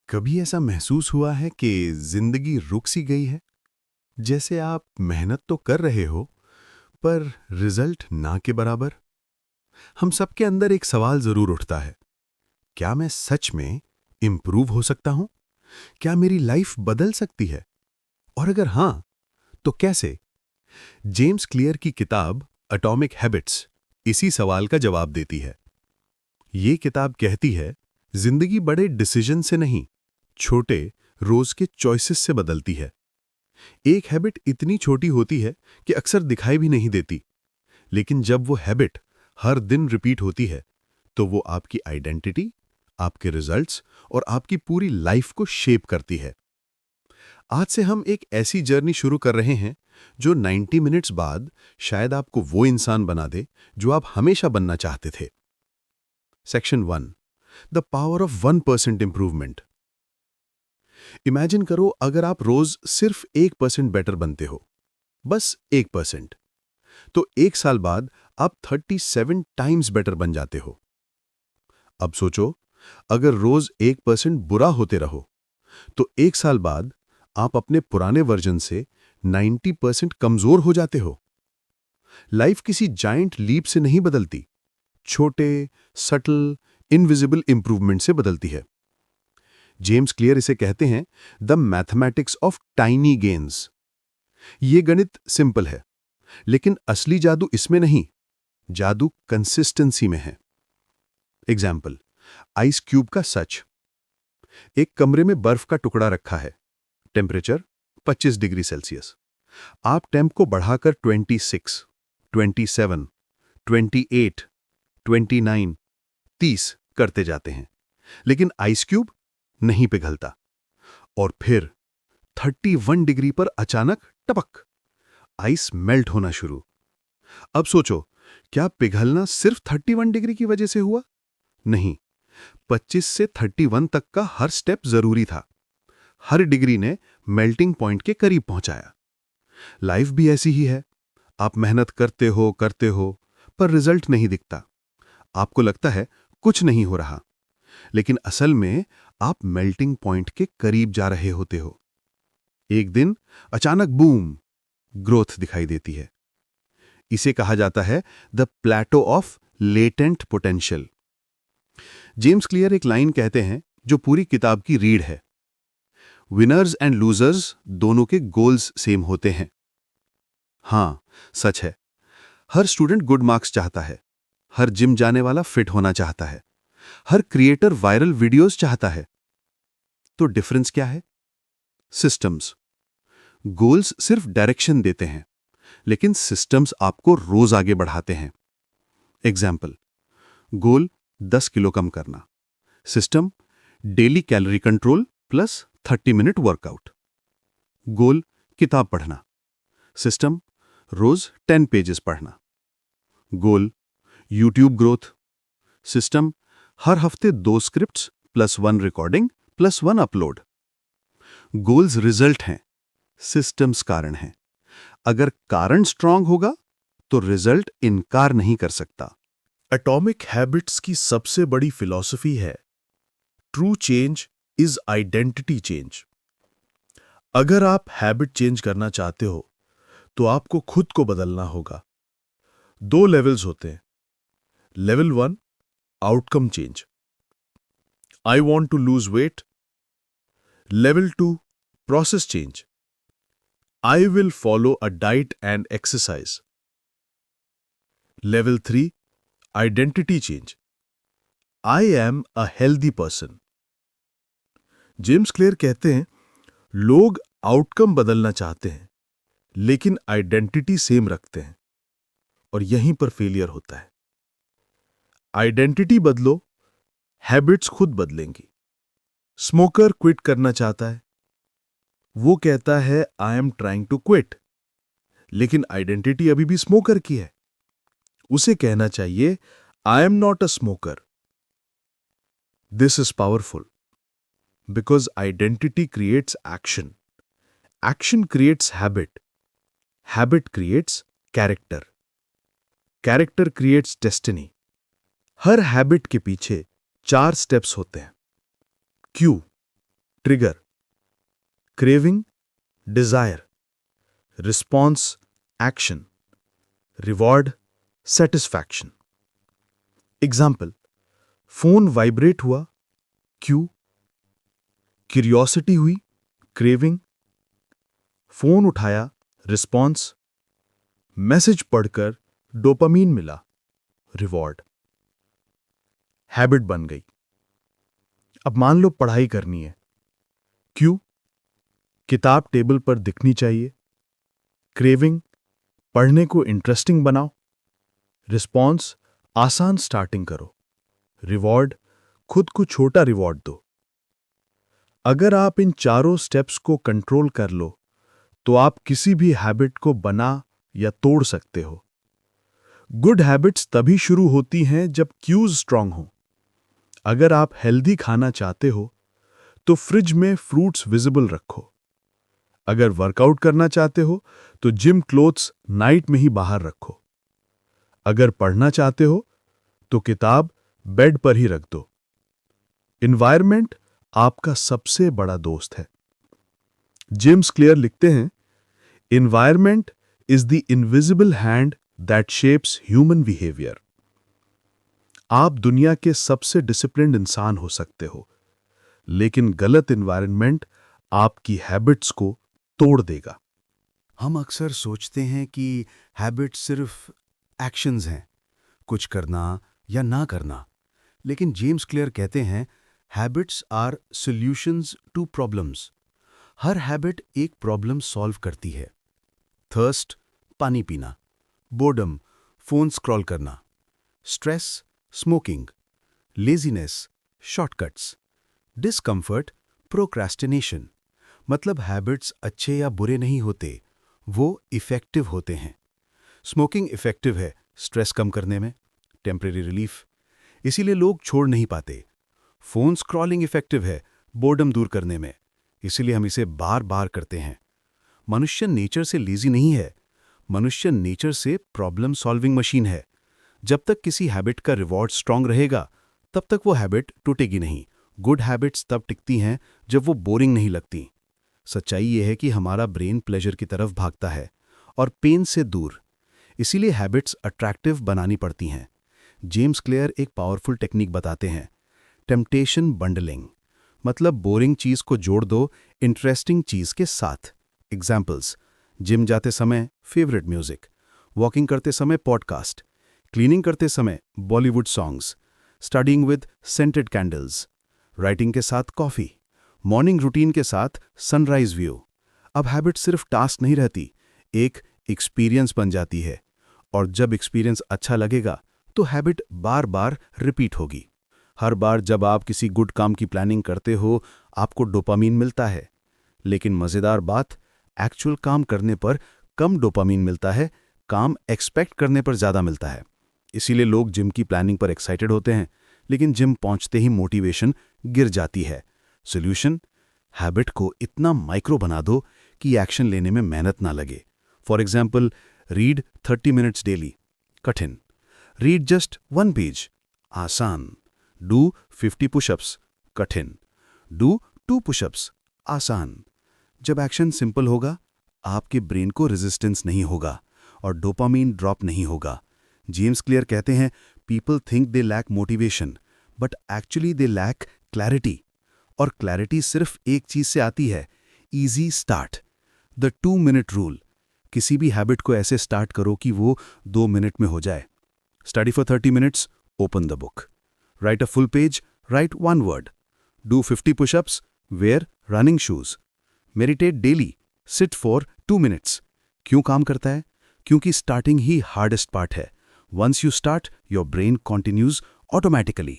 कभी ऐसा महसूस हुआ है कि जिंदगी रुक सी गई है? जैसे आप मेहनत तो कर रहे हो, पर रिजल्ट ना के बराबर? हम सबके अंदर एक सवाल जरूर उठता है। क्या मैं सच में इंप्रूव हो सकता हूं? क्या मेरी लाइफ बदल सकती है? और अगर हां, तो कैसे? जेम्स क्लियर की किताब एटॉमिक हैबिट्स इसी सवाल का जवाब देती है। ये किताब कहती है, जिंदगी बड़े डिसीजन से नहीं, छोटे रोज के चॉइसेस से बदलती है। एक हैबिट इतनी छोटी होती है कि अक्सर दिखाई भी नहीं देती, लेकिन जब वो हैबिट हर दिन रिपीट होती है, तो वो आपकी आइडेंटिटी, आपके रिजल्ट्स और आपकी पूरी लाइफ को शेप करती है। आज से हम एक ऐसी जर्नी शुरू कर रहे हैं जो 90 मिनट्स बाद शायद आपको वो इंसान बना दे जो आप हमेशा बनना चाहते थे। Section 1, the power of 1% improvement. Imagine करो, अगर आप रोज सिर्फ 1% बेटर बनते हो, बस 1%, तो एक साल बाद आप 37 टाइम्स बेटर बन जाते हो। अब सोचो, अगर रोज 1% बुरा होते रहो, तो एक साल बाद आप अपने पुराने वर्जन से 90% कमजोर हो जाते हो। लाइफ किसी जायंट लीप से नहीं बदलती, छोटे, सटल, इनविजिबल इंप्रूवमेंट से बदलती है। जेम्स क्लियर इसे कहते हैं the mathematics of tiny gains. ये गणित सिंपल है, लेकिन असली जादू इसमें नहीं, जादू कंसिस्टेंसी में है। एग्जाम्पल, आइस क्यूब का सच। एक कमरे में बर्फ का टुकड़ा रखा है, टेम्परेचर 25 डिग्री सेल्सियस। आप टेम्प को बढ़ाकर 26, 27, 28, 29, 30 करते जाते हैं, लेकिन आइस क्यूब नहीं पिघलता। और फिर 31 डिग्री पर अचानक टपक, आइस मेल्ट होना शुरू। अब सोचो, क्या पिघलना सिर्फ 31 डिग्री की वजह से हुआ? नहीं, 25 से 31 तक का हर स्टेप जरूरी था। हर डिग्री ने मेल्टिंग पॉइंट के करीब पहुंचाया। लाइफ भी ऐसी ही है। आप मेहनत करते हो, पर रिजल्ट नहीं दिखता। आपको लगता है कुछ नहीं हो रहा, लेकिन असल में आप मेल्टिंग पॉइंट के करीब जा रहे होते हो। एक दिन अचानक बूम, ग्रोथ दिखाई देती है। इसे कहा जाता है the plateau of latent potential. James Clear एक लाइन कहते हैं जो पूरी किताब की रीढ़ है। विनर्स एंड लूजर्स दोनों के गोल्स सेम होते हैं। हां, सच है। हर स्टूडेंट गुड मार्क्स चाहता है, हर जिम जाने वाला फिट होना चाहता है, हर क्रिएटर वायरल वीडियोस चाहता है। तो डिफरेंस क्या है? सिस्टम्स। गोल्स सिर्फ डायरेक्शन देते हैं, लेकिन सिस्टम्स आपको रोज आगे बढ़ाते हैं। एग्जाम्पल, गोल 10 किलो कम करना, system daily calorie control plus 30 minute workout. Goal किताब पढ़ना, सिस्टम रोज 10 पेजेस पढ़ना। गोल यूट्यूब ग्रोथ, सिस्टम हर हफ्ते 2 scripts plus 1 recording plus 1 upload. Goals result हैं, सिस्टम्स कारण हैं। अगर कारण स्ट्रांग होगा, तो रिजल्ट इनकार नहीं कर सकता। एटॉमिक हैबिट्स की सबसे बड़ी फिलॉसफी है true change is identity change. अगर आप हैबिट चेंज करना चाहते हो, तो आपको खुद को बदलना होगा। 2 लेवल्स होते हैं। Level 1, outcome change. I want to lose weight. Level 2, process change. I will follow a diet and exercise. Level 3, identity change. I am a healthy person. James Clear कहते हैं, लोग आउटकम बदलना चाहते हैं, लेकिन आइडेंटिटी सेम रखते हैं, और यहीं पर फेलियर होता है। आइडेंटिटी बदलो, हैबिट्स खुद बदलेंगी। स्मोकर क्विट करना चाहता है, वो कहता है I am trying to quit, लेकिन आइडेंटिटी अभी भी स्मोकर की है। उसे कहना चाहिए I am not a smoker. This is powerful because identity creates action, action creates habit, habit creates character, character creates destiny. हर हैबिट के पीछे 4 स्टेप्स होते हैं। क्यों? Trigger, craving, desire, response, action, reward, satisfaction. Example, phone vibrate हुआ, cue, curiosity हुई, craving, phone उठाया, response, message पढ़कर डोपामीन मिला, रिवॉर्ड। हैबिट बन गई। अब मान लो पढ़ाई करनी है, क्यू, किताब टेबल पर दिखनी चाहिए, क्रेविंग, पढ़ने को इंटरेस्टिंग बनाओ, रिस्पॉन्स, आसान स्टार्टिंग करो, रिवॉर्ड, खुद को छोटा रिवॉर्ड दो। अगर आप इन चारों स्टेप्स को कंट्रोल कर लो तो आप किसी भी हैबिट को बना या तोड़ सकते हो। गुड हैबिट्स तभी शुरू होती हैं जब क्यूज स्ट्रांग हो। अगर आप हेल्दी खाना चाहते हो तो फ्रिज में फ्रूट्स विजिबल रखो। अगर वर्कआउट करना चाहते हो तो जिम क्लोथ्स नाइट में ही बाहर रखो। अगर पढ़ना चाहते हो तो किताब बेड पर ही रख दो। एनवायरनमेंट आपका सबसे बड़ा दोस्त है। जेम्स क्लियर लिखते हैं, environment is the invisible hand that shapes human behaviour. आप दुनिया के सबसे डिसिप्लिन्ड इंसान हो सकते हो, लेकिन गलत एनवायरनमेंट आपकी हैबिट्स को तोड़ देगा। हम अक्सर सोचते हैं कि हैबिट सिर्फ एक्शंस हैं, कुछ करना या ना करना। लेकिन जेम्स क्लियर कहते हैं, habits are solutions to problems. हर हैबिट एक प्रॉब्लम सॉल्व करती है। थर्स्ट, पानी पीना। बोर्डम, फोन स्क्रॉल करना। Stress, smoking. Laziness, shortcuts. Discomfort, procrastination. मतलब हैबिट्स अच्छे या बुरे नहीं होते, वो इफेक्टिव होते हैं। स्मोकिंग इफेक्टिव है स्ट्रेस कम करने में, टेम्परेरी रिलीफ, इसीलिए लोग छोड़ नहीं पाते। फोन स्क्रॉलिंग इफेक्टिव है बोर्डम दूर करने में, इसीलिए हम इसे बार बार करते हैं। मनुष्य नेचर से लेजी नहीं है, मनुष्य नेचर से प्रॉब्लम सॉल्विंग मशीन है। जब तक किसी हैबिट का रिवॉर्ड स्ट्रांग रहेगा, तब तक वो हैबिट टूटेगी नहीं। गुड हैबिट्स तब टिकती हैं जब वो बोरिंग नहीं लगती। सच्चाई ये है कि हमारा ब्रेन प्लेजर की तरफ भागता है और पेन से दूर, इसीलिए हैबिट्स अट्रैक्टिव बनानी पड़ती हैं। जेम्स क्लियर एक पावरफुल टेक्निक बताते हैं, टेम्पटेशन बंडलिंग। मतलब बोरिंग चीज को जोड़ दो इंटरेस्टिंग चीज के साथ। एग्जाम्पल्स, जिम जाते समय फेवरेट म्यूजिक, वॉकिंग करते समय पॉडकास्ट, क्लीनिंग करते समय Bollywood songs, studying with scented candles, writing के साथ कॉफी, मॉर्निंग रूटीन के साथ सनराइज व्यू। अब हैबिट सिर्फ टास्क नहीं रहती, एक एक्सपीरियंस बन जाती है। और जब एक्सपीरियंस अच्छा लगेगा तो हैबिट बार बार रिपीट होगी। हर बार जब आप किसी गुड काम की प्लानिंग करते हो, आपको डोपामीन मिलता है। लेकिन मजेदार बात, एक्चुअल काम करने पर कम डोपामीन मिलता है, काम एक्सपेक्ट करने पर ज्यादा मिलता है। इसीलिए लोग जिम की प्लानिंग पर एक्साइटेड होते हैं, लेकिन जिम पहुंचते ही मोटिवेशन गिर जाती है। सॉल्यूशन, हैबिट को इतना माइक्रो बना दो कि एक्शन लेने में मेहनत ना लगे। For example, read 30 minutes daily, कठिन। रीड जस्ट 1 पेज, आसान। डू 50 पुशअप्स, कठिन। डू 2 पुशअप्स, आसान। जब एक्शन सिंपल होगा, आपके ब्रेन को रेजिस्टेंस नहीं होगा और डोपामीन ड्रॉप नहीं होगा। जेम्स क्लियर कहते हैं, people think they lack motivation, but actually they lack clarity. और क्लैरिटी सिर्फ एक चीज से आती है, easy start. The 2 minute rule. किसी भी हैबिट को ऐसे स्टार्ट करो कि वो 2 मिनट में हो जाए। Study for 30 minutes, open the book. Write a full page, write 1 word. Do 50 pushups, wear running shoes. Meditate daily, sit for 2 minutes. क्यों काम करता है? क्योंकि स्टार्टिंग ही हार्डेस्ट पार्ट है। Once you start, your brain continues automatically.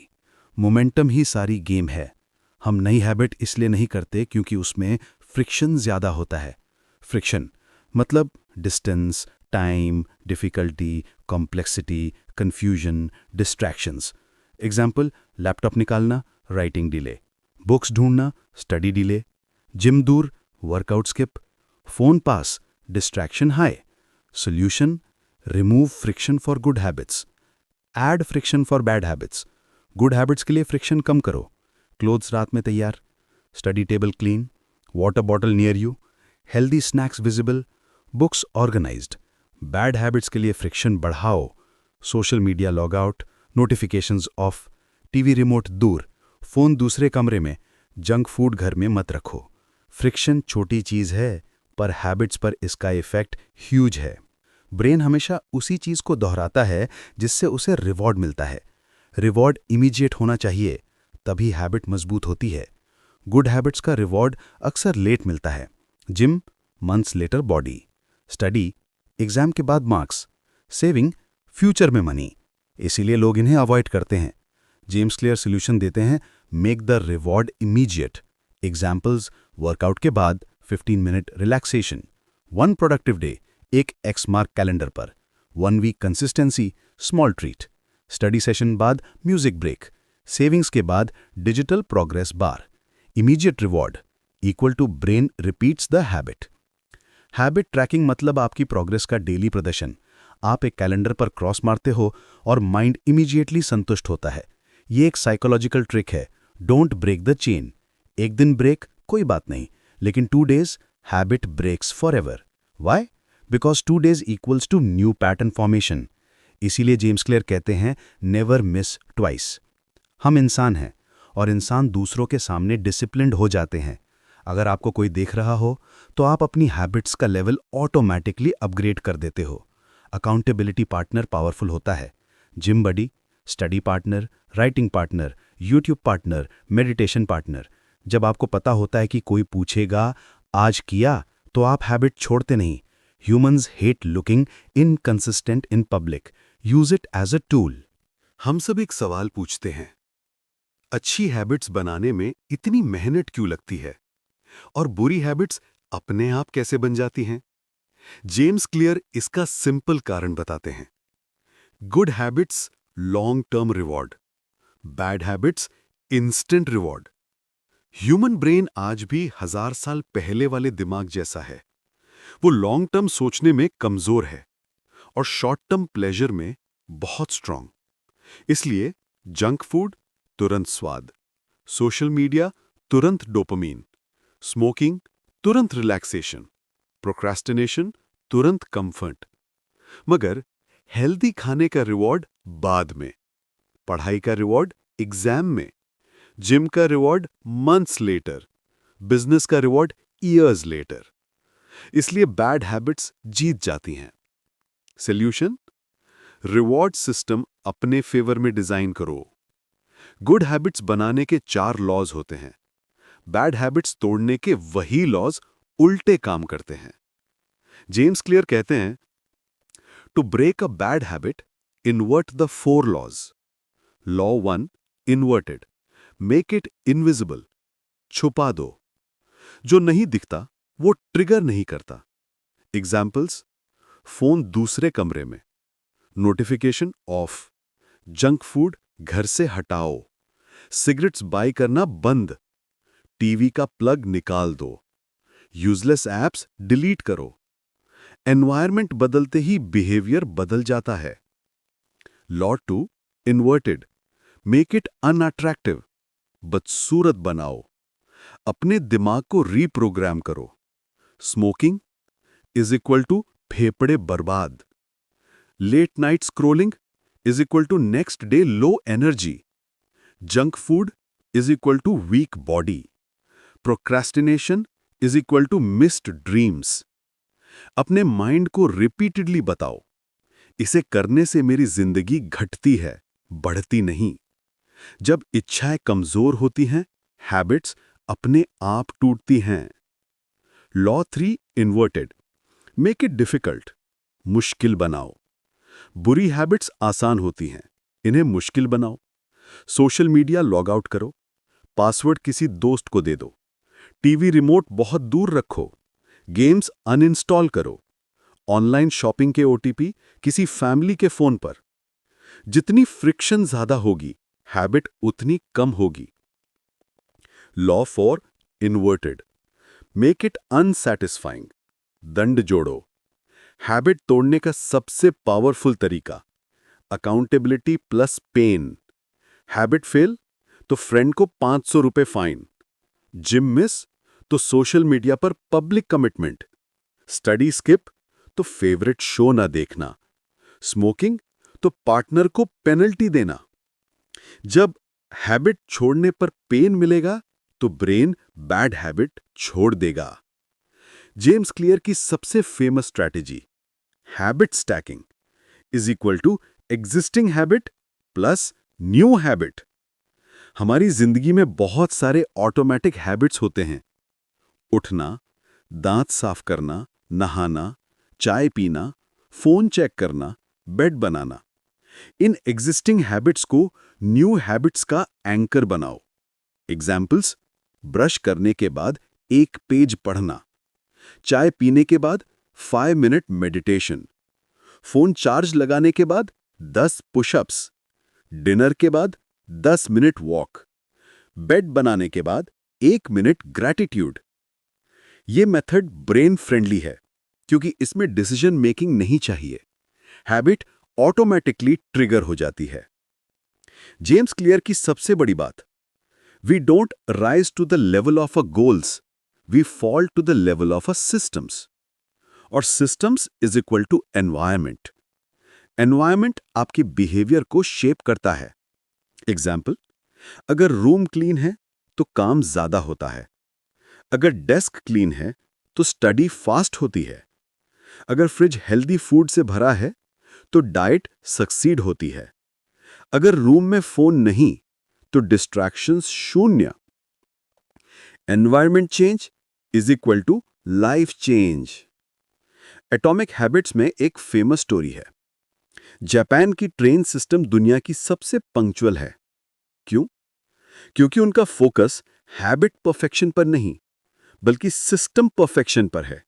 Momentum ही सारी game है। हम नई हैबिट इसलिए नहीं करते क्योंकि उसमें फ्रिक्शन ज्यादा होता है। फ्रिक्शन मतलब distance, time, difficulty, complexity, confusion, distractions. Example, laptop निकालना, राइटिंग डिले। बुक्स ढूंढना, स्टडी डिले। जिम दूर, वर्कआउट स्किप। फोन पास, distraction high. Solution, remove friction for good habits, add friction for bad habits. Good habits के लिए friction कम करो। Clothes रात में तैयार, study table clean, water bottle near you, healthy snacks visible, books organised. Bad habits के लिए friction बढ़ाओ, social media log out, notifications of, TV remote दूर, फ़ोन दूसरे कमरे में, जंक फूड घर में मत रखो। फ्रिक्शन छोटी चीज़ है, पर हैबिट्स पर इसका इफेक्ट ह्यूज है। ब्रेन हमेशा उसी चीज़ को दोहराता है जिससे उसे रिवॉर्ड मिलता है। रिवॉर्ड इमीडिएट होना चाहिए, तभी हैबिट मजबूत होती है। गुड हैबिट्स का रिवॉर्ड अक्सर लेट मिलता है। Gym, months later body, study, exam के बाद मार्क्स, सेविंग, फ्यूचर में मनी। इसीलिए लोग इन्हें अवॉइड करते हैं। जेम्स क्लियर सोल्यूशन देते हैं, make the reward immediate. Examples, workout के बाद 15 मिनट रिलैक्सेशन, 1 प्रोडक्टिव डे, एक एक्स मार्क कैलेंडर पर, 1 week consistency, small treat, study session बाद म्यूजिक ब्रेक, सेविंग्स के बाद digital progress bar. Immediate reward equal to brain repeats the habit. Habit tracking मतलब आपकी progress का डेली प्रदर्शन। आप एक कैलेंडर पर क्रॉस मारते हो और माइंड इमीडिएटली संतुष्ट होता है। ये एक साइकोलॉजिकल ट्रिक है। Don't break the chain. एक दिन ब्रेक कोई बात नहीं, लेकिन 2 days habit breaks forever. Why? Because 2 days equals to new pattern formation. इसीलिए जेम्स क्लियर कहते हैं, नेवर मिस ट्वाइस। हम इंसान हैं और इंसान दूसरों के सामने डिसिप्लिन्ड हो जाते हैं। अगर आपको कोई देख रहा हो तो आप अपनी हैबिट्स का लेवल ऑटोमेटिकली अपग्रेड कर देते हो। अकाउंटेबिलिटी पार्टनर पावरफुल होता है। Gym buddy, study partner, writing partner, YouTube partner, meditation partner. जब आपको पता होता है कि कोई पूछेगा आज किया, तो आप हैबिट छोड़ते नहीं। Humans hate looking inconsistent in public. Use it as a tool. हम सब एक सवाल पूछते हैं, अच्छी हैबिट्स बनाने में इतनी मेहनत क्यों लगती है और बुरी हैबिट्स अपने आप कैसे बन जाती हैं? जेम्स क्लियर इसका सिंपल कारण बताते हैं। Good habits long term reward, bad habits instant reward. Human brain आज भी 1000 साल पहले वाले दिमाग जैसा है। वो लॉन्ग टर्म सोचने में कमजोर है और शॉर्ट टर्म प्लेजर में बहुत स्ट्रांग। इसलिए जंक फूड तुरंत स्वाद, सोशल मीडिया तुरंत डोपामीन, स्मोकिंग तुरंत रिलैक्सेशन, प्रोक्रेस्टिनेशन तुरंत कंफर्ट। मगर हेल्दी खाने का रिवॉर्ड बाद में, पढ़ाई का रिवॉर्ड एग्जाम में, जिम का रिवॉर्ड मंथ्स लेटर, बिजनेस का रिवॉर्ड ईयर्स लेटर। इसलिए बैड हैबिट्स जीत जाती हैं। सॉल्यूशन, रिवॉर्ड सिस्टम अपने फेवर में डिजाइन करो। गुड हैबिट्स बनाने के 4 लॉज होते हैं। बैड हैबिट्स तोड़ने के वही लॉज उल्टे काम करते हैं। जेम्स क्लियर कहते हैं, to break a bad habit invert the 4 laws. Law 1 inverted, make it invisible, छुपा दो। जो नहीं दिखता वो ट्रिगर नहीं करता। एग्जाम्पल्स, फोन दूसरे कमरे में, नोटिफिकेशन ऑफ, जंक फूड घर से हटाओ, सिगरेट्स बाय करना बंद, टीवी का प्लग निकाल दो, यूजलेस ऐप्स डिलीट करो। एनवायरनमेंट बदलते ही बिहेवियर बदल जाता है। Law 2 inverted, make it unattractive, बदसूरत बनाओ, अपने दिमाग को रीप्रोग्राम करो। स्मोकिंग इज इक्वल टू फेफड़े बर्बाद, late night scrolling is equal to next day low energy, junk food is equal to weak body, procrastination is equal to missed dreams. अपने mind को रिपीटेडली बताओ, इसे करने से मेरी जिंदगी घटती है, बढ़ती नहीं। जब इच्छाएं कमजोर होती हैं, हैबिट्स अपने आप टूटती हैं। Law 3 inverted, make it difficult, मुश्किल बनाओ। बुरी हैबिट्स आसान होती हैं, इन्हें मुश्किल बनाओ। सोशल मीडिया लॉग आउट करो, पासवर्ड किसी दोस्त को दे दो, टीवी रिमोट बहुत दूर रखो, गेम्स अनइंस्टॉल करो, ऑनलाइन शॉपिंग के ओटीपी किसी फैमिली के फोन पर। जितनी फ्रिक्शन ज्यादा होगी, हैबिट उतनी कम होगी। Law 4 inverted, make it unsatisfying, दंड जोड़ो। हैबिट तोड़ने का सबसे पावरफुल तरीका, accountability plus pain. Habit fail तो फ्रेंड को 500 रुपए फाइन, जिम मिस तो सोशल मीडिया पर पब्लिक कमिटमेंट, स्टडी स्किप तो फेवरेट शो ना देखना, स्मोकिंग तो पार्टनर को पेनल्टी देना। जब हैबिट छोड़ने पर पेन मिलेगा तो ब्रेन बैड हैबिट छोड़ देगा। जेम्स क्लियर की सबसे famous strategy habit stacking is equal to existing habit plus new habit. हमारी जिंदगी में बहुत सारे ऑटोमेटिक हैबिट्स होते हैं, उठना, दांत साफ करना, नहाना, चाय पीना, फोन चेक करना, bed banana. In existing habits को न्यू हैबिट्स का एंकर बनाओ। एग्जाम्पल्स: ब्रश करने के बाद 1 पेज पढ़ना, चाय पीने के बाद 5 मिनट मेडिटेशन, फोन चार्ज लगाने के बाद 10 पुशअप्स, डिनर के बाद 10 मिनट वॉक, बेड बनाने के बाद 1 मिनट ग्रैटिट्यूड। ये मेथड ब्रेन फ्रेंडली है क्योंकि इसमें डिसीजन मेकिंग नहीं चाहिए। हैबिट ऑटोमेटिकली ट्रिगर हो जाती है। जेम्स क्लियर की सबसे बड़ी बात, we don't rise to the level of a goals, we fall to the level of a systems. और systems is equal to environment. Environment आपके बिहेवियर को शेप करता है। एग्जाम्पल: अगर रूम क्लीन है तो काम ज्यादा होता है, अगर डेस्क क्लीन है तो स्टडी फास्ट होती है, अगर फ्रिज हेल्दी फूड से भरा है तो डाइट सक्सीड होती है, अगर रूम में फोन नहीं तो डिस्ट्रैक्शंस शून्य। Environment change is equal to life change. Atomic habits में एक फेमस स्टोरी है। जापान की ट्रेन सिस्टम दुनिया की सबसे पंक्चुअल है। क्यों? क्योंकि उनका फोकस हैबिट परफेक्शन पर नहीं बल्कि सिस्टम परफेक्शन पर है।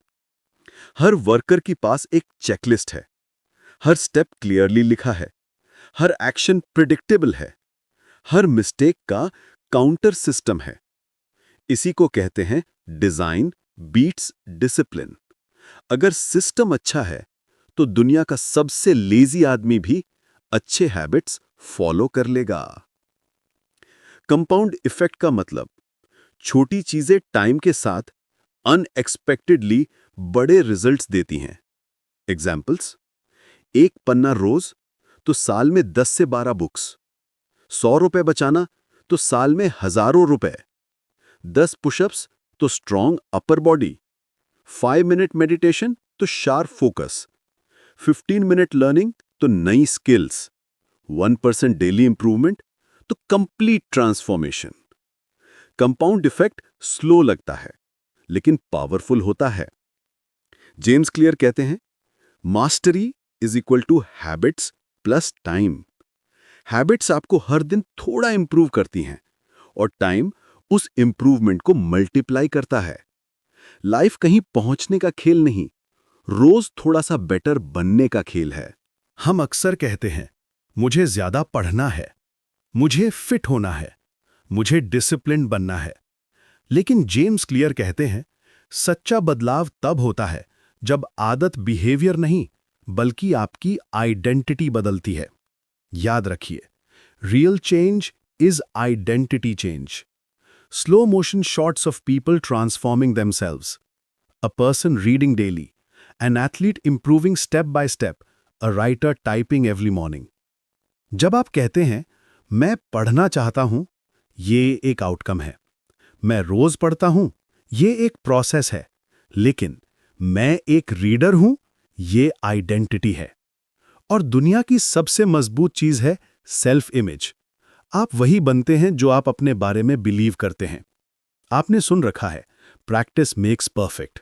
हर वर्कर के पास एक चेकलिस्ट है, हर स्टेप क्लियरली लिखा है, हर एक्शन प्रिडिक्टेबल है, हर मिस्टेक का काउंटर सिस्टम है। इसी को कहते हैं डिजाइन बीट्स डिसिप्लिन। अगर सिस्टम अच्छा है तो दुनिया का सबसे लेजी आदमी भी अच्छे हैबिट्स फॉलो कर लेगा। कंपाउंड इफेक्ट का मतलब छोटी चीजें टाइम के साथ अनएक्सपेक्टेडली बड़े रिजल्ट्स देती हैं। एग्जाम्पल्स: 1 पन्ना रोज तो साल में 10 से 12 बुक्स, 100 रुपए बचाना तो साल में हजारों रुपए, 10 पुशअप्स तो strong upper body, 5 minute meditation तो शार्प फोकस, 15 मिनट लर्निंग तो नई स्किल्स, 1% डेली इंप्रूवमेंट तो complete transformation. Compound effect slow लगता है लेकिन पावरफुल होता है। जेम्स क्लियर कहते हैं mastery is equal to habits plus time. Habits आपको हर दिन थोड़ा इंप्रूव करती हैं और टाइम उस इंप्रूवमेंट को मल्टीप्लाई करता है। लाइफ कहीं पहुंचने का खेल नहीं, रोज थोड़ा सा बेटर बनने का खेल है। हम अक्सर कहते हैं मुझे ज्यादा पढ़ना है, मुझे फिट होना है, मुझे डिसिप्लिन बनना है। लेकिन जेम्स क्लियर कहते हैं सच्चा बदलाव तब होता है जब आदत बिहेवियर नहीं बल्कि आपकी आइडेंटिटी बदलती है। याद रखिए, real change is identity change. Slow motion shots of people transforming themselves, a person reading daily, an athlete improving step by step, a writer typing every morning. जब आप कहते हैं मैं पढ़ना चाहता हूं, ये एक आउटकम है। मैं रोज पढ़ता हूं, ये एक प्रोसेस है। लेकिन मैं एक रीडर हूं, ये आइडेंटिटी है। और दुनिया की सबसे मजबूत चीज है सेल्फ इमेज। आप वही बनते हैं जो आप अपने बारे में बिलीव करते हैं। आपने सुन रखा है प्रैक्टिस मेक्स परफेक्ट,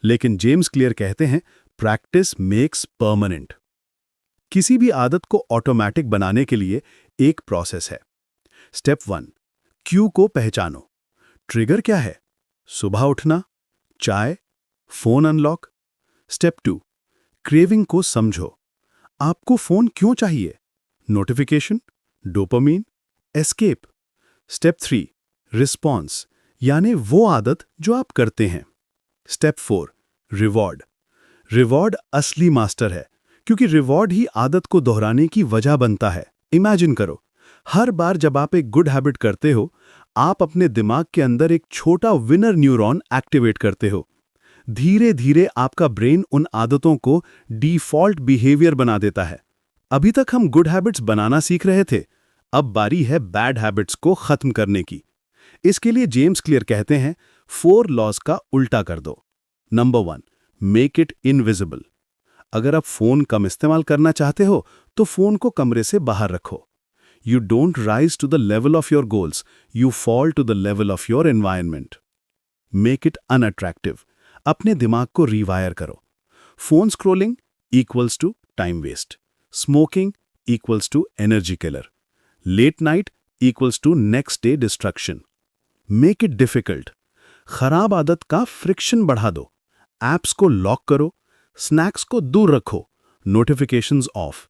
लेकिन जेम्स क्लियर कहते हैं प्रैक्टिस मेक्स परमानेंट। किसी भी आदत को ऑटोमेटिक बनाने के लिए एक प्रोसेस है। स्टेप 1, क्यू को पहचानो। ट्रिगर क्या है? सुबह उठना, चाय, फोन अनलॉक। स्टेप 2, क्रेविंग को समझो। आपको फोन क्यों चाहिए? Notification, dopamine, escape. Step 3, response, यानी वो आदत जो आप करते हैं। Step 4, reward. रिवॉर्ड असली मास्टर है, क्योंकि रिवॉर्ड ही आदत को दोहराने की वजह बनता है। इमेजिन करो, हर बार जब आप एक गुड हैबिट करते हो, आप अपने दिमाग के अंदर एक छोटा विनर न्यूरॉन एक्टिवेट करते हो। धीरे धीरे आपका ब्रेन उन आदतों को डिफॉल्ट बिहेवियर बना देता है। अभी तक हम गुड हैबिट्स बनाना सीख रहे थे, अब बारी है बैड हैबिट्स को खत्म करने की। इसके लिए जेम्स क्लियर कहते हैं 4 लॉज का उल्टा कर दो। Number 1, make it invisible. अगर आप फोन कम इस्तेमाल करना चाहते हो तो फोन को कमरे से बाहर रखो। You don't rise to the level of your goals, you fall to the level of your environment. Make it unattractive. अपने दिमाग को रिवायर करो। Phone scrolling equals to time waste, smoking equals to energy killer, late night equals to next day destruction. Make it difficult. खराब आदत का friction बढ़ा दो। Apps को लॉक करो, स्नैक्स को दूर रखो, नोटिफिकेशंस ऑफ।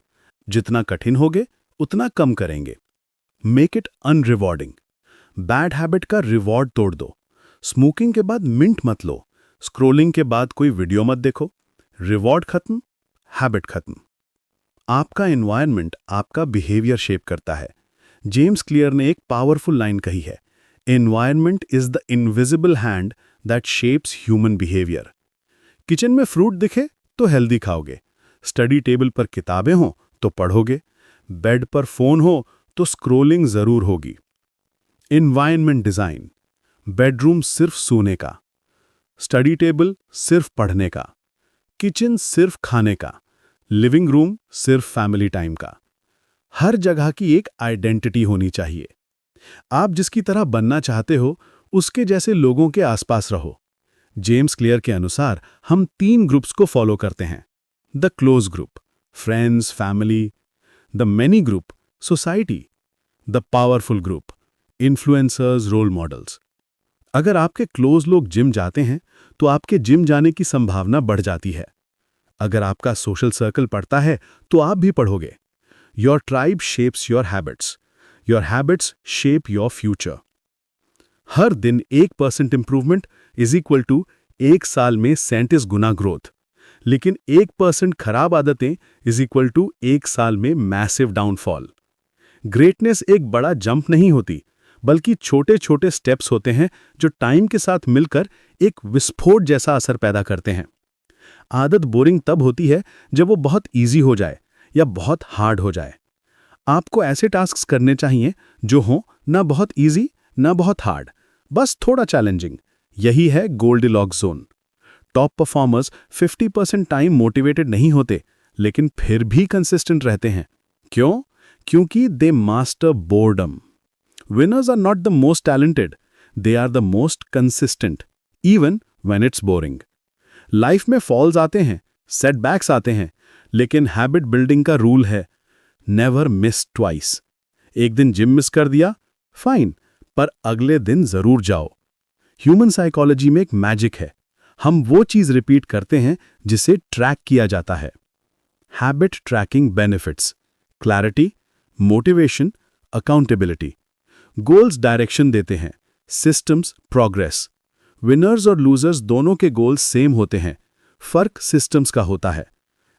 जितना कठिन होगे उतना कम करेंगे। Make it unrewarding. Bad habit का रिवॉर्ड तोड़ दो। स्मोकिंग के बाद मिंट मत लो, स्क्रोलिंग के बाद कोई वीडियो मत देखो। रिवॉर्ड खत्म, हैबिट खत्म। आपका एनवायरनमेंट आपका बिहेवियर शेप करता है। जेम्स क्लियर ने एक पावरफुल लाइन कही है, environment is the invisible hand that shapes human behaviour. Kitchen में फ्रूट दिखे तो हेल्दी खाओगे, स्टडी टेबल पर किताबें हों तो पढ़ोगे, बेड पर फोन हो तो स्क्रोलिंग जरूर होगी। एनवायरनमेंट डिजाइन, बेडरूम सिर्फ सोने का, स्टडी टेबल सिर्फ पढ़ने का, किचन सिर्फ खाने का, लिविंग रूम सिर्फ फैमिली टाइम का। हर जगह की एक आइडेंटिटी होनी चाहिए। आप जिसकी तरह बनना चाहते हो उसके जैसे लोगों के आसपास रहो। जेम्स क्लियर के अनुसार हम 3 ग्रुप्स को फॉलो करते हैं। The close group, friends, family. The many group, society. The powerful group, influencers, role models. अगर आपके क्लोज लोग जिम जाते हैं तो आपके जिम जाने की संभावना बढ़ जाती है। अगर आपका सोशल सर्कल पढ़ता है तो आप भी पढ़ोगे। Your tribe shapes your habits, your habits shape your future. हर दिन 1% इंप्रूवमेंट इज इक्वल टू 1 साल में 37 गुना ग्रोथ। लेकिन 1% खराब आदतें इज इक्वल टू 1 साल में मैसिव डाउनफॉल। ग्रेटनेस एक बड़ा जंप नहीं होती, बल्कि छोटे छोटे स्टेप्स होते हैं जो टाइम के साथ मिलकर एक विस्फोट जैसा असर पैदा करते हैं। आदत बोरिंग तब होती है जब वो बहुत इजी हो जाए या बहुत हार्ड हो जाए। आपको ऐसे टास्क्स करने चाहिए जो हों ना बहुत इजी ना बहुत हार्ड, बस थोड़ा चैलेंजिंग। यही है Goldilocks zone. Top performers 50% time motivated नहीं होते, लेकिन फिर भी कंसिस्टेंट रहते हैं। क्यों? क्योंकि they master boredom. Winners are not the most talented, they are the most consistent, even when it's boring. Life में फॉल्स आते हैं, सेटबैक्स आते हैं, लेकिन हैबिट बिल्डिंग का रूल है नेवर मिस ट्वाइस। एक दिन जिम मिस कर दिया, फाइन, पर अगले दिन जरूर जाओ। ह्यूमन साइकोलॉजी में एक मैजिक है, हम वो चीज रिपीट करते हैं जिसे ट्रैक किया जाता है। Habit tracking benefits, clarity, motivation, accountability. Goals direction देते हैं, सिस्टम्स प्रोग्रेस। विनर्स और लूजर्स दोनों के गोल्स सेम होते हैं, फर्क सिस्टम्स का होता है।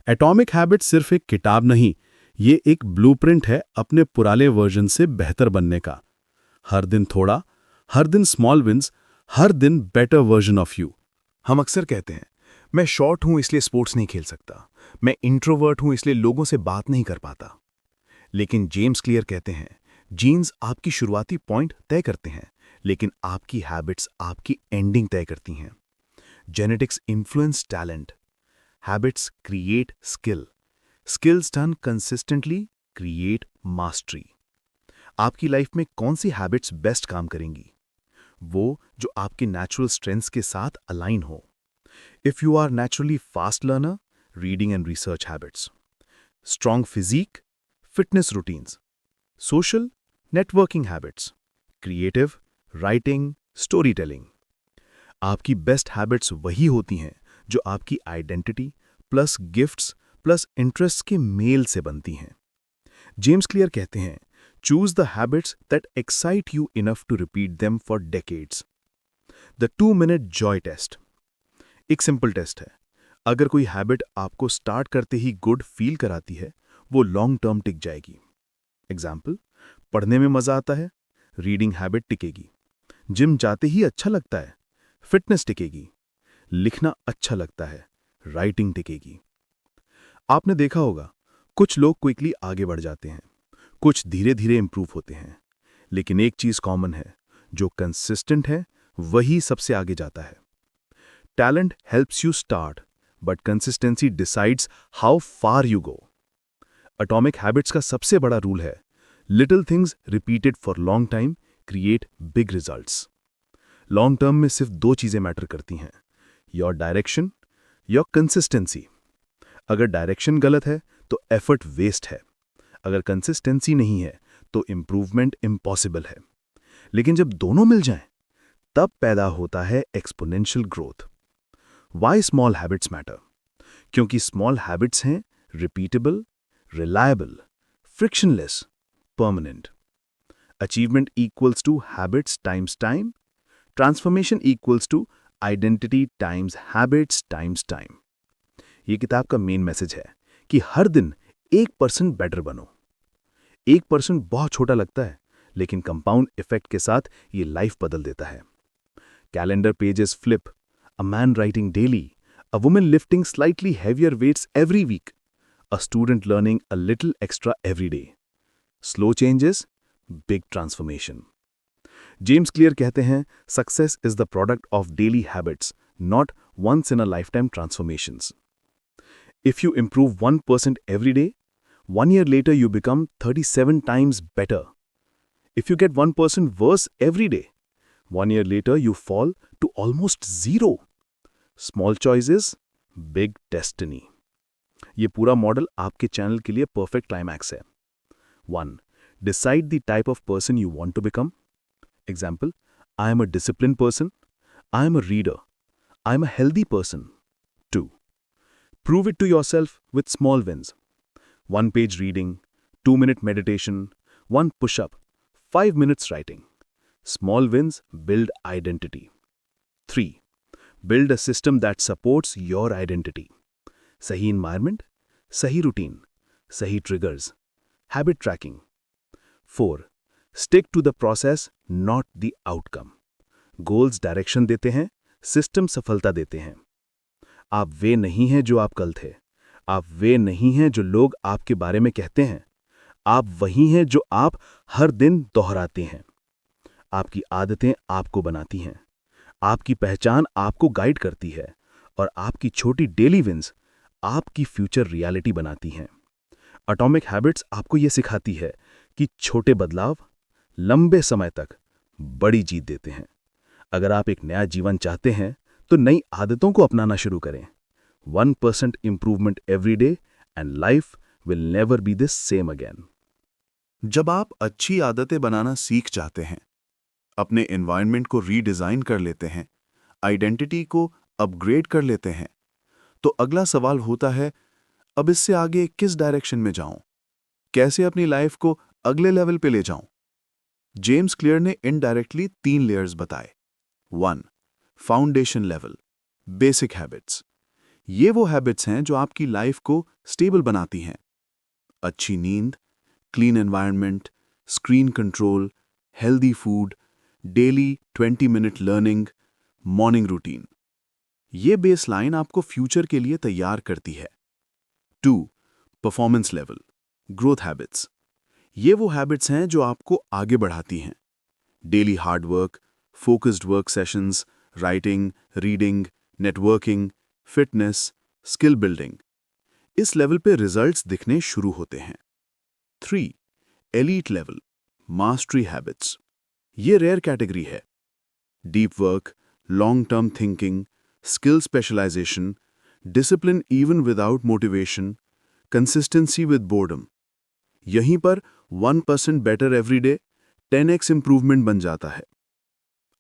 एटॉमिक हैबिट सिर्फ एक किताब नहीं, ये एक ब्लूप्रिंट है अपने पुराने वर्जन से बेहतर बनने का। हर दिन थोड़ा, हर दिन स्मॉल विंस, हर दिन बेटर वर्जन ऑफ यू। हम अक्सर कहते हैं मैं शॉर्ट हूं इसलिए स्पोर्ट्स नहीं खेल सकता, मैं इंट्रोवर्ट हूं इसलिए लोगों से बात नहीं कर पाता। लेकिन जेम्स क्लियर कहते हैं जीन्स आपकी शुरुआती पॉइंट तय करते हैं, लेकिन आपकी हैबिट्स आपकी एंडिंग तय करती हैं। Genetics influence talent, habits create skill, skills done consistently create mastery. आपकी लाइफ में कौन सी हैबिट्स बेस्ट काम करेंगी? वो जो आपके नेचुरल स्ट्रेंथ्स के साथ अलाइन हो। If you are naturally fast learner, reading and research habits, strong physique, fitness routines, social networking habits, creative writing, story telling. आपकी बेस्ट हैबिट्स वही होती हैं जो आपकी identity plus gifts plus interest के मेल से बनती हैं। जेम्स क्लियर कहते हैं choose the habits that excite you enough to repeat them for decades. The 2-minute joy test एक सिंपल टेस्ट है। अगर कोई हैबिट आपको स्टार्ट करते ही गुड फील कराती है, वो लॉन्ग टर्म टिक जाएगी। एग्जाम्पल, पढ़ने में मजा आता है, रीडिंग हैबिट टिकेगी। जिम जाते ही अच्छा लगता है, फिटनेस टिकेगी। लिखना अच्छा लगता है, राइटिंग टिकेगी। आपने देखा होगा, कुछ लोग क्विकली आगे बढ़ जाते हैं, कुछ धीरे धीरे इंप्रूव होते हैं, लेकिन एक चीज कॉमन है, जो कंसिस्टेंट है वही सबसे आगे जाता है। Talent helps you start, but consistency decides how far you go. Atomic habits का सबसे बड़ा रूल है, little things repeated for long time create big results. Long term में सिर्फ दो चीजें मैटर करती हैं, योर डायरेक्शन, योर कंसिस्टेंसी। अगर डायरेक्शन गलत है तो एफर्ट वेस्ट है, अगर कंसिस्टेंसी नहीं है तो इंप्रूवमेंट इम्पॉसिबल है। लेकिन जब दोनों मिल जाएं, तब पैदा होता है exponential growth. Why small habits matter? क्योंकि स्मॉल हैबिट्स हैं repeatable, reliable, frictionless, permanent. Achievement equals to habits times time, transformation equals to identity times habits times time. ये किताब का मेन मैसेज है कि हर दिन 1% बेटर बनो। 1% बहुत छोटा लगता है, लेकिन कंपाउंड इफेक्ट के साथ ये लाइफ बदल देता है। Calendar pages flip, a man writing daily, a woman lifting slightly heavier weights every week, a student learning a little extra every day. Slow changes, big transformation. James Clear कहते हैं, success is the product of daily habits, not once in a lifetime transformations. If you improve 1% every day, 1 year later you become 37 times better. If you get 1% worse every day, 1 year later you fall to almost zero. Small choices, big destiny. ये पूरा model आपके channel के लिए perfect climax है। 1. Decide the type of person you want to become. Example, I am a disciplined person. I am a reader. I am a healthy person. 2. Prove it to yourself with small wins. 1 page reading, 2-minute meditation, 1 push-up, 5 minutes writing. Small wins build identity. 3. Build a system that supports your identity. सही environment, सही routine, सही triggers, habit tracking. 4. Stick to the process, not the outcome. Goals direction देते हैं, system सफलता देते हैं। आप वे नहीं हैं जो आप कल थे, आप वे नहीं हैं जो लोग आपके बारे में कहते हैं, आप वही हैं जो आप हर दिन दोहराते हैं। आपकी आदतें आपको बनाती हैं, आपकी पहचान आपको गाइड करती है, और आपकी छोटी डेली विंस आपकी फ्यूचर रियलिटी बनाती हैं। एटॉमिक हैबिट्स आपको यह सिखाती है कि छोटे बदलाव लंबे समय तक बड़ी जीत देते हैं। अगर आप एक नया जीवन चाहते हैं तो नई आदतों को अपनाना शुरू करें। 1% improvement every day and life will never be this same again. जब आप अच्छी आदतें बनाना सीख जाते हैं, अपने एनवायरनमेंट को रीडिजाइन कर लेते हैं, आइडेंटिटी को अपग्रेड कर लेते हैं, तो अगला सवाल होता है, अब इससे आगे किस डायरेक्शन में जाऊं? कैसे अपनी लाइफ को अगले लेवल पे ले जाऊं? जेम्स क्लियर ने इनडायरेक्टली 3 लेयर्स बताए। 1. Foundation level, basic habits. ये वो हैबिट्स हैं जो आपकी लाइफ को स्टेबल बनाती हैं। अच्छी नींद, clean environment, screen control, healthy food, daily 20-मिनट लर्निंग, मॉर्निंग रूटीन। ये बेसलाइन आपको फ्यूचर के लिए तैयार करती है। 2. Performance level, growth habits. ये वो हैबिट्स हैं जो आपको आगे बढ़ाती हैं। Daily hard work, focused work sessions, writing, reading, networking, fitness, skill building. इस लेवल पे रिजल्ट्स दिखने शुरू होते हैं। 3. Elite level, mastery habits. ये रेयर कैटेगरी है। Deep work, long term thinking, skill specialisation, discipline even without motivation, consistency with boredom. यहीं पर 1% better every day 10x improvement बन जाता है।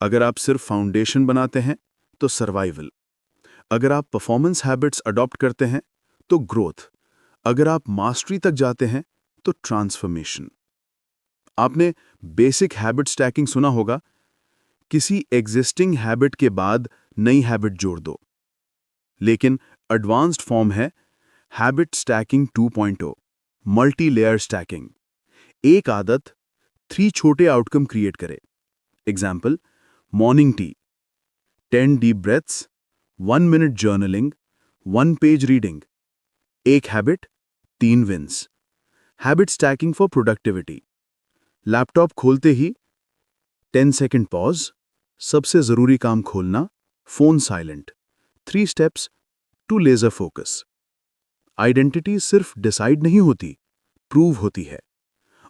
अगर आप सिर्फ फाउंडेशन बनाते हैं तो सर्वाइवल, अगर आप परफॉर्मेंस हैबिट्स अडॉप्ट करते हैं तो ग्रोथ, अगर आप मास्टरी तक जाते हैं तो ट्रांसफॉर्मेशन। आपने बेसिक हैबिट स्टैकिंग सुना होगा, किसी एग्जिस्टिंग हैबिट के बाद नई हैबिट जोड़ दो। लेकिन एडवांस्ड फॉर्म है habit stacking 2.0, multi layer stacking. एक आदत 3 छोटे आउटकम क्रिएट करे। Example, morning tea, 10 deep breaths, 1 minute journaling, 1 page reading. एक habit, 3 wins. Habit stacking for productivity. Laptop खोलते ही 10 सेकंड पॉज, सबसे जरूरी काम खोलना, phone silent. 3 steps to laser focus. Identity सिर्फ डिसाइड नहीं होती, प्रूव होती है,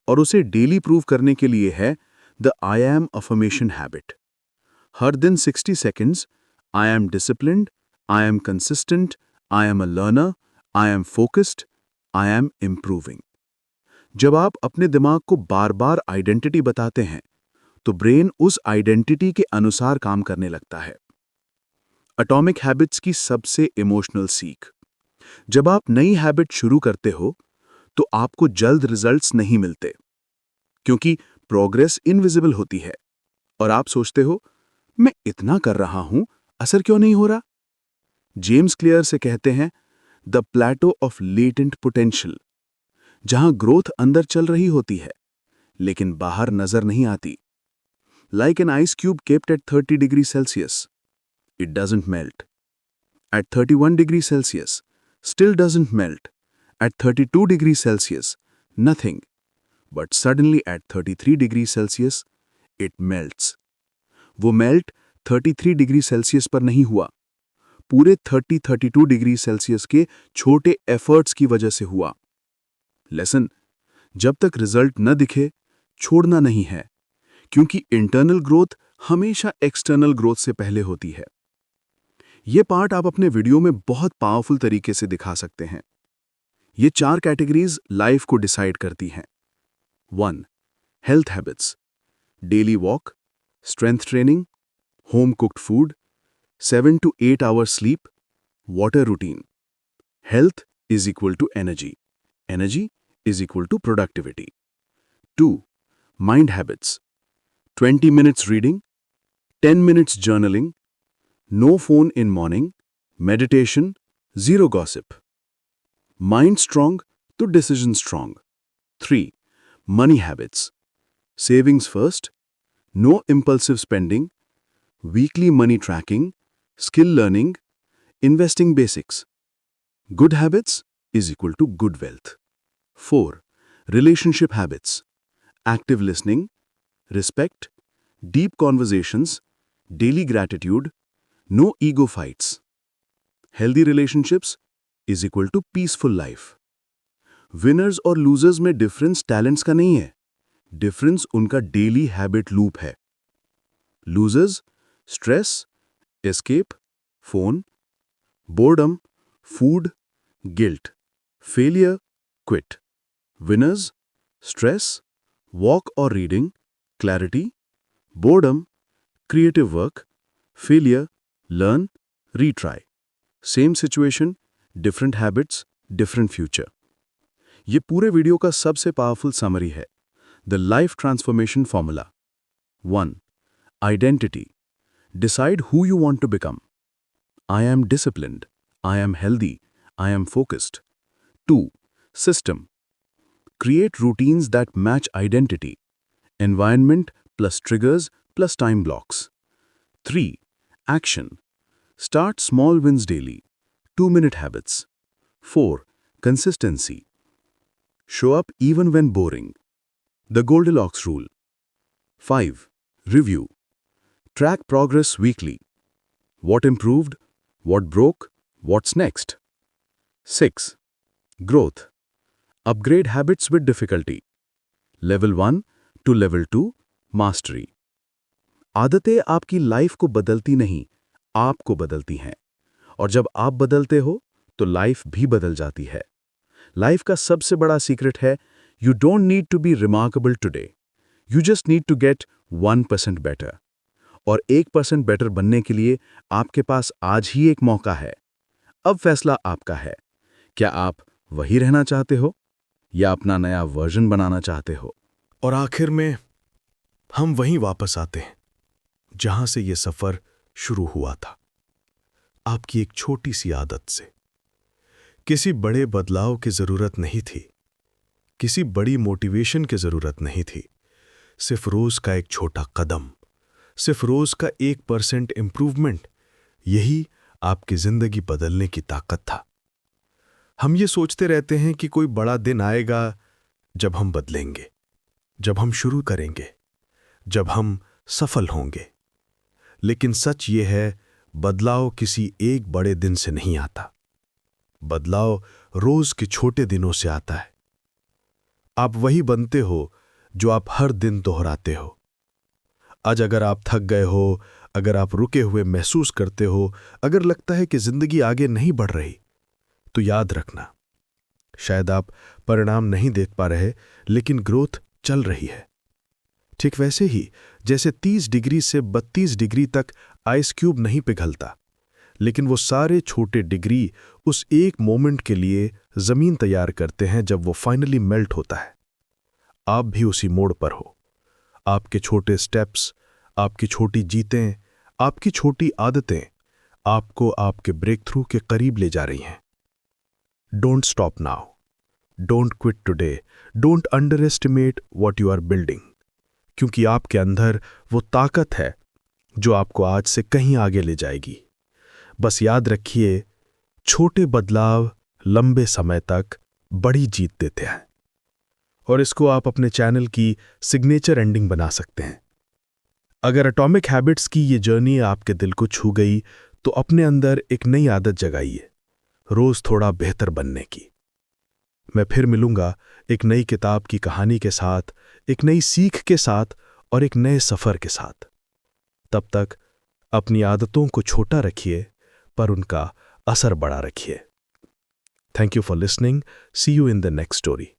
और उसे डेली प्रूव करने के लिए है the I am affirmation habit. हर दिन 60 seconds, I am disciplined, I am consistent, I am a learner, I am focused, I am improving. जब आप अपने दिमाग को बार बार आइडेंटिटी बताते हैं तो ब्रेन उस आइडेंटिटी के अनुसार काम करने लगता है। एटॉमिक हैबिट्स की सबसे इमोशनल सीख। जब आप नई हैबिट शुरू करते हो तो आपको जल्द रिजल्ट्स नहीं मिलते, क्योंकि प्रोग्रेस इनविजिबल होती है और आप सोचते हो मैं इतना कर रहा हूं, असर क्यों नहीं हो रहा। जेम्स क्लियर से कहते हैं the plateau of latent potential, जहां ग्रोथ अंदर चल रही होती है लेकिन बाहर नजर नहीं आती। Like an ice cube kept at 30 degree Celsius, it doesn't melt. At 31 degree Celsius, still doesn't melt. At 32 degrees Celsius, nothing. But suddenly at 33 degrees Celsius, it melts. वो मेल्ट 33 डिग्री सेल्सियस पर नहीं हुआ, पूरे 32 degree Celsius के छोटे efforts की वजह से हुआ। लेसन, जब तक रिजल्ट न दिखे, छोड़ना नहीं है, क्योंकि इंटरनल ग्रोथ हमेशा एक्सटर्नल ग्रोथ से पहले होती है। ये पार्ट आप अपने वीडियो में बहुत पावरफुल तरीके से दिखा सकते हैं। ये 4 कैटेगरीज लाइफ को डिसाइड करती हैं। 1. Health habits, daily walk, strength training, home cooked food, 7 to 8 hours sleep, water routine. Health is equal to energy, energy is equal to productivity. 2. Mind habits, 20 minutes reading, 10 minutes journaling, no phone in morning, meditation, zero gossip. Mind strong to decision strong. 3. Money habits. Savings first, no impulsive spending, weekly money tracking, skill learning, investing basics. Good habits is equal to good wealth. 4. Relationship habits. Active listening, respect, deep conversations, daily gratitude, no ego fights. Healthy relationships is equal to peaceful life. Winners और losers में difference talents का नहीं है, difference उनका daily habit loop है। Losers, stress, escape, phone, boredom, food, guilt, failure, quit. Winners, stress, walk or reading, clarity, boredom, creative work, failure, learn, retry. Same situation, different habits, different future. ये पूरे video का सबसे powerful summary है, the life transformation formula. 1. Identity. Decide who you want to become. I am disciplined. I am healthy. I am focused. 2. System. Create routines that match identity. Environment plus triggers plus time blocks. 3. Action. Start small wins daily. 2-minute habits. 4. Consistency. Show up even when boring. The Goldilocks rule. 5. Review. Track progress weekly. What improved? What broke? What's next? 6. Growth. Upgrade habits with difficulty. Level 1 to Level 2 Mastery. आदतें आपकी life को बदलती नहीं, आपको बदलती हैं, और जब आप बदलते हो तो लाइफ भी बदल जाती है। लाइफ का सबसे बड़ा सीक्रेट है you don't need to be remarkable today, you just need to get 1% better. और 1% बेटर बनने के लिए आपके पास आज ही एक मौका है। अब फैसला आपका है, क्या आप वही रहना चाहते हो या अपना नया वर्जन बनाना चाहते हो। और आखिर में हम वहीं वापस आते हैं जहां से ये सफर शुरू हुआ था, आपकी एक छोटी सी आदत से। किसी बड़े बदलाव की जरूरत नहीं थी, किसी बड़ी मोटिवेशन की जरूरत नहीं थी, सिर्फ रोज का एक छोटा कदम सिर्फ रोज का 1% इम्प्रूवमेंट, यही आपकी जिंदगी बदलने की ताकत था। हम ये सोचते रहते हैं कि कोई बड़ा दिन आएगा जब हम बदलेंगे, जब हम शुरू करेंगे, जब हम सफल होंगे। लेकिन सच ये है, बदलाव किसी एक बड़े दिन से नहीं आता। बदलाव रोज के छोटे दिनों से आता है। आप वही बनते हो जो आप हर दिन दोहराते हो। आज अगर आप थक गए हो, अगर आप रुके हुए महसूस करते हो, अगर लगता है कि जिंदगी आगे नहीं बढ़ रही, तो याद रखना, शायद आप परिणाम नहीं देख पा रहे, लेकिन ग्रोथ चल रही है। ठीक वैसे ही जैसे 30 डिग्री से 32 डिग्री तक आइस क्यूब नहीं पिघलता, लेकिन वो सारे छोटे डिग्री उस एक मोमेंट के लिए जमीन तैयार करते हैं जब वो फाइनली मेल्ट होता है। आप भी उसी मोड़ पर हो। आपके छोटे स्टेप्स, आपकी छोटी जीतें, आपकी छोटी आदतें आपको आपके ब्रेक थ्रू के करीब ले जा रही हैं। Don't stop now, don't quit today, don't underestimate what you are building, क्योंकि आपके अंदर वो ताकत है जो आपको आज से कहीं आगे ले जाएगी। बस याद रखिए, छोटे बदलाव लंबे समय तक बड़ी जीत देते हैं। और इसको आप अपने चैनल की सिग्नेचर एंडिंग बना सकते हैं। अगर एटॉमिक हैबिट्स की ये जर्नी आपके दिल को छू गई, तो अपने अंदर एक नई आदत जगाइए, रोज थोड़ा बेहतर बनने की। मैं फिर मिलूंगा एक नई किताब की कहानी के साथ, एक नई सीख के साथ और एक नए सफर के साथ। तब तक अपनी आदतों को छोटा रखिए, पर उनका असर बड़ा रखिए। Thank you for listening. See you in the next story.